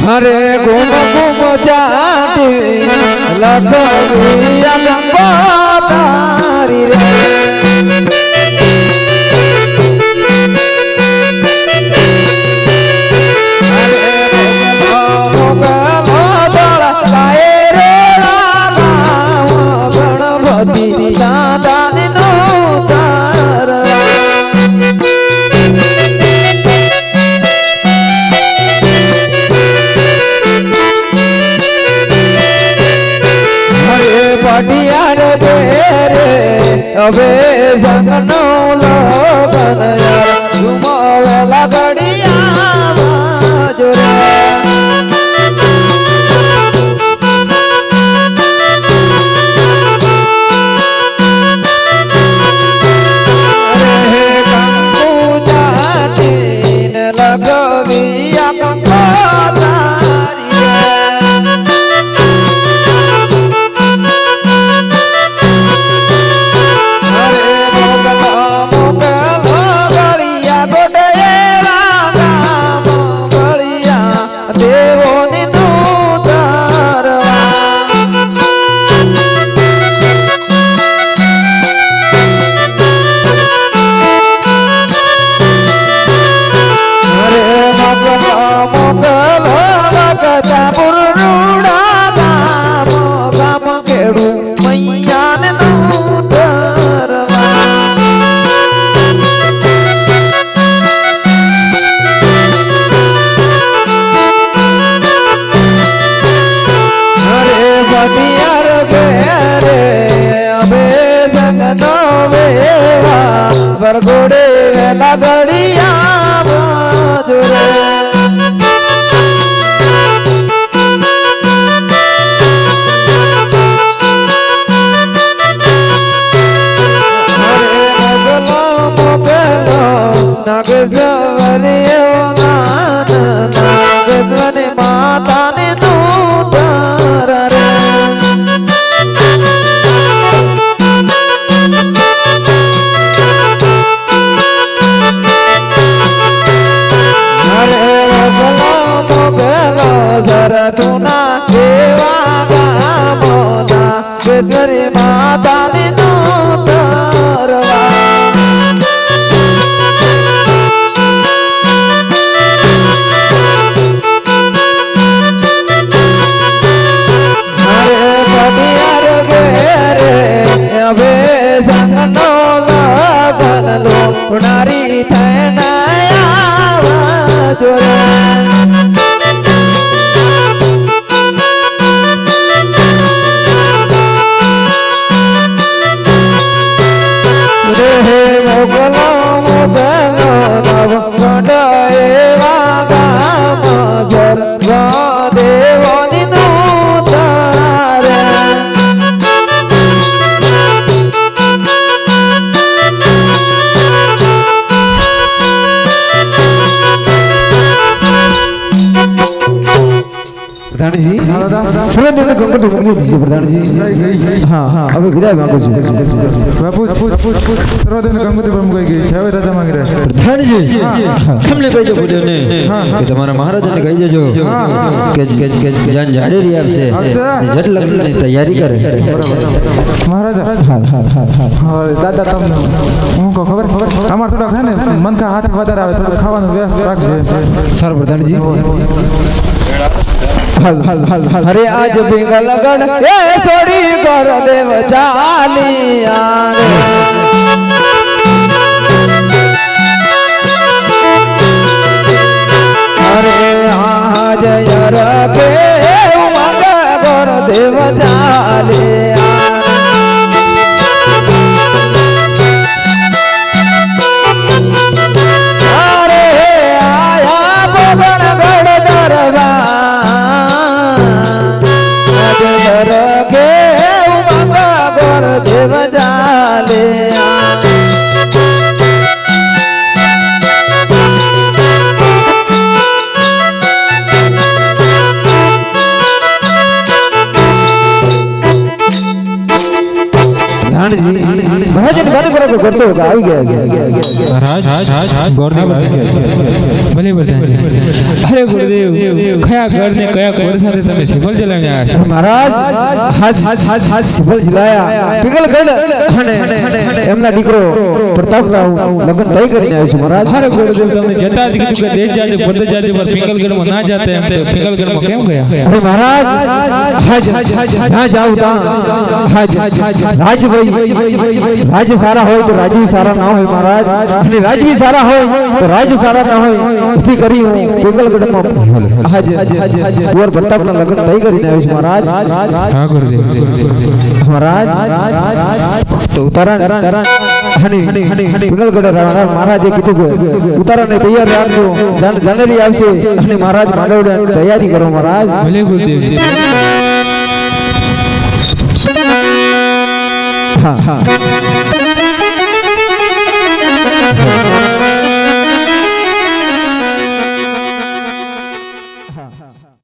हरे घूम घूम जाती लखविया गंगोत्री रे हरे मोगलो बड़ा गाए रे गणपति दादानी नो तारवा पटियार बेरे अबे संगनो लोगन यार घुमावेला गड़िया बाजुरा अरे कंकु जाती न लगविया कंकोतारी बरगोड़े वेला गड़िया बाजुरे मोगलो मोगलो नागेश्वरी नागेश्वरी माता ने दूतार रे सरतुना देवा गामोना केसरी माता नी दूतरवा हरे पटियार गेरे अबे संगनो लगन लोनारी थैनया बाजुरे मोगलो मोगलो नव गंडएवा गाम जर देवनी दूतारे प्रधान जी सुनो दिन गंगा तो मुझे दीजिए प्रधान जी हाँ हाँ अभी विदाई मांगो जी बापू सर्वदिन गंगोत्री पर मुझे गई छावे राजा मांग रहे हैं प्रधान जी हमने कही जो बोले ने कि तुम्हारा महाराजा ने कही जो कि जान झाड़े रही आपसे झट लगने की तैयारी करे महाराजा हाँ हाँ हाँ हाँ दादा तुम उनको खबर हमारे थोड़ा है ना मन का हाथ बदर आवे थोड़ा खावा न व्यस्त रख दे सर प्रधान जी हरे आज बिंगल लगन ए सोड़ी कर देव चालिया हरे आज यार के उमंग कर देव चालिया अरे आया पवन गढ़ दरबार देव जाले धान जी महाराज ने बात करो करते होगा आ गया महाराज गौर भले बोलते हैं અરે ગુરુદેવ કયા ઘર ને કયા ઘર સાથે તમે સિફલ જલાવીને આવ્યા છો? મહારાજ હાજ સિફલ જલાયા પિંગલગઢ અને એમના દીકરો પ્રતાપરાવ લગ્ન તય કરીને આવ્યો છું મહારાજ. અરે ગુરુદેવ તમને જતા જ કીધું કે દેશ જાજે પરદેશ જાજે પર પિંગલગઢમાં ના જાતે એમ તો પિંગલગઢમાં કેમ ગયા? અરે મહારાજ હાજ જ્યાં જાવ ત્યાં હાજ રાજભાઈ રાજ્ય સારા હોય તો રાજ્ય સારા ના હોય મહારાજ, અને રાજ્ય સારા હોય તો રાજ્ય સારા ના હોય. એથી કરી હું પિંગલગઢમાં હાજ કુંવર પ્રતાપના લગ્ન તય કરીને આવ્યો છું મહારાજ. હા ગુરુદેવ. મહારાજ તો ઉતારા પિંગલગઢ મહારાજે કીધું કે ઉતારાને તૈયાર રાખજો, જાનેરી આવશે અને મહારાજ માંડવડા તૈયારી કરો મહારાજ. ભલે ગુરુદેવ. હા